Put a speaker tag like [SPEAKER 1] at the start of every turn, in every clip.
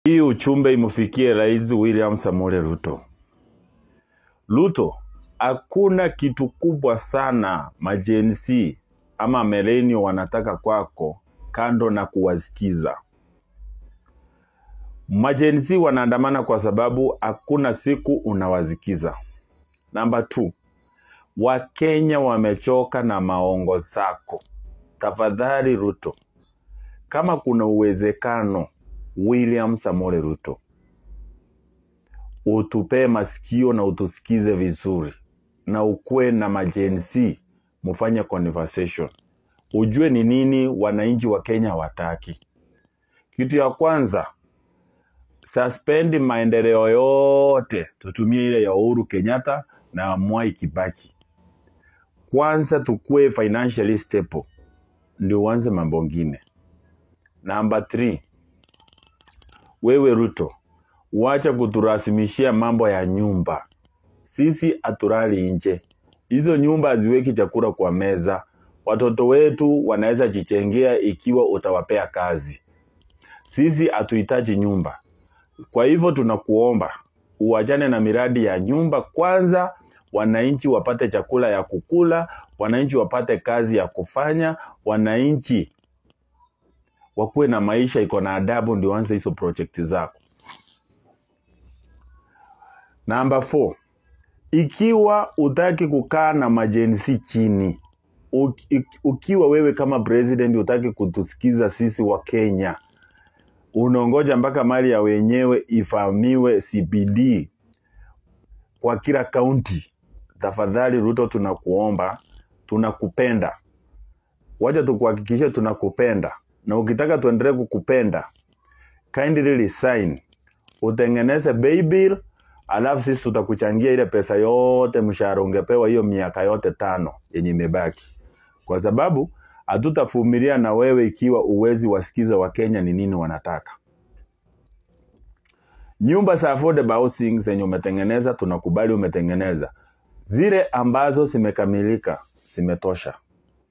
[SPEAKER 1] Hii uchumbe imufikie Rais William Samoei Ruto. Ruto, hakuna kitu kubwa sana majensi ama millennial wanataka kwako kando na kuwasikiza. Majensi wanaandamana kwa sababu hakuna siku unawasikiza. Number 2, Wakenya wamechoka na maongo zako. Tafadhali Ruto, kama kuna uwezekano William Samoei Ruto, utupe masikio na utusikize vizuri, na ukue na majensi mufanye conversation. Ujue ni nini wananchi wa Kenya wataki. Kitu ya kwanza, suspend maendeleo yote, tutumie ile ya Uhuru Kenyatta na Mwai Kibaki. Kwanza tukue financially stable, ndio uanze mambo mengine. Number 3, wewe Ruto, wacha kuturasimishia mambo ya nyumba. Sisi aturali nje. Hizo nyumba haziweki chakula kwa meza. Watoto wetu wanaweza jichengea ikiwa utawapea kazi. Sisi hatuhitaji nyumba. Kwa hivyo tunakuomba uachane na miradi ya nyumba. Kwanza wananchi wapate chakula ya kukula, wananchi wapate kazi ya kufanya, wananchi wakuwe na maisha iko na adabu, ndio anze hizo project zako. Number 4, ikiwa utaki kukaa na majensi chini, ukiwa wewe kama president utaki kutusikiza sisi wa Kenya, unaongoja mpaka mali ya wenyewe ifahamiwe CBD kwa kila county. Tafadhali Ruto, tunakuomba, tunakupenda. Wacha tukuhakikishe tunakupenda. Na ukitaka tuendelee kukupenda, kindly resign. Utengeneze pay bill, alafu sisi tutakuchangia ile pesa yote mshahara ungepewa hiyo miaka yote 5 yenye imebaki. Kwa sababu hatutavumilia na wewe ikiwa uwezi wasikiza wa Kenya ni nini wanataka. Nyumba za affordable housing zenye umetengeneza, tunakubali umetengeneza. Zile ambazo zimekamilika, zimetosha.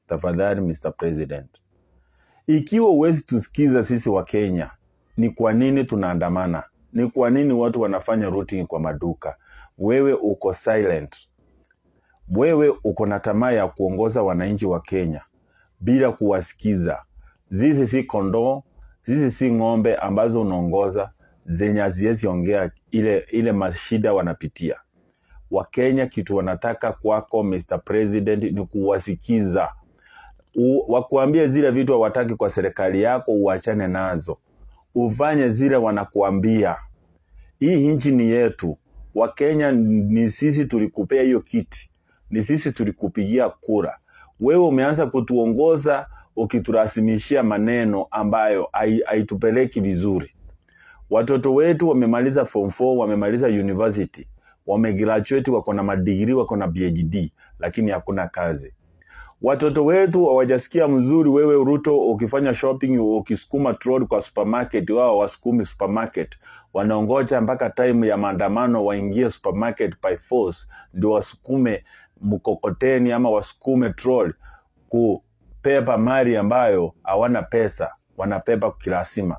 [SPEAKER 1] Tafadhali Mr. President, ikiwa uwezi tusikiza sisi wa Kenya, ni kwa nini tunaandamana? Ni kwa nini watu wanafanya routing kwa maduka? Wewe uko silent. Wewe uko na tamaa ya kuongoza wananchi wa Kenya bila kuwasikiza. Zizi si kondoo, zizi si ng'ombe ambazo unaongoza, zenye haziwezi ongea ile mashida wanapitia. Wakenya kitu wanataka kwako Mr. President ni kuwasikiza. Wakuambie zile vitu hawataki kwa serikali yako, uachane nazo. Ufanye zile wanakuambia. Hii nchi ni yetu. Wakenya ni sisi tulikupea hiyo kiti. Ni sisi tulikupigia kura. Wewe umeanza kutuongoza ukiturasimishia maneno ambayo haitupeleki vizuri. Watoto wetu wamemaliza form 4, wamemaliza university, wamegraduate, wako na madigrii, wako na PhD, lakini hakuna kazi. Watoto wetu hawajasikia mzuri wewe Ruto ukifanya shopping, ukisukuma trolley kwa supermarket, wao wasukumi supermarket. Wanaongoja mpaka time ya maandamano waingie supermarket by force ndio wasukume mkokoteni ama wasukume trolley kupepa mali ambayo hawana pesa, wanapepa kilasima.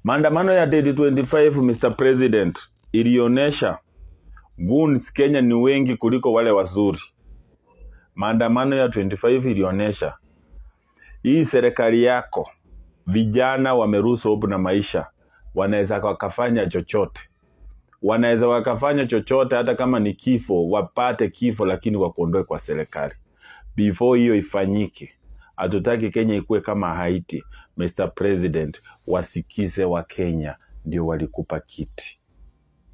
[SPEAKER 1] Maandamano ya 2025 Mr. President ilionesha goons Kenya ni wengi kuliko wale wazuri. Maandamano ya 25 ilionesha hii serikali yako, vijana wameruhusu hope na maisha, wanaweza wakafanya chochote. Wanaweza wakafanya chochote hata kama ni kifo, wapate kifo lakini wakuondoe kwa serikali. Before hiyo ifanyike, hatutaki Kenya ikue kama Haiti. Mr. President, wasikize wa Kenya, ndio walikupa kiti.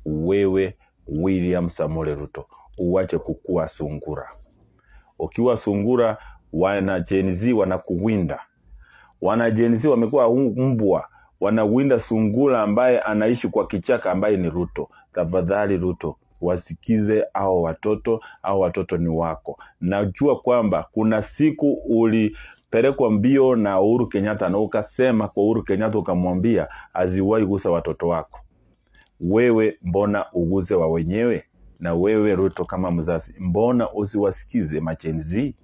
[SPEAKER 1] Wewe William Samoei Ruto, uwache kukua sungura. Ukiwa sungura, wanajenzi wanakuwinda. Wanajenzi wamekuwa mbwa, wanawinda sungura ambaye anaishi kwa kichaka ambaye ni Ruto. Tafadhali Ruto, wasikize hao watoto ni wako. Najua kwamba kuna siku ulipelekwa mbio na Uhuru Kenyatta na ukasema kwa Uhuru Kenyatta ukamwambia aziwahi gusa watoto wako. Wewe mbona uguze wa wenyewe? Na wewe Ruto kama mzazi, mbona usiwasikize majenzi?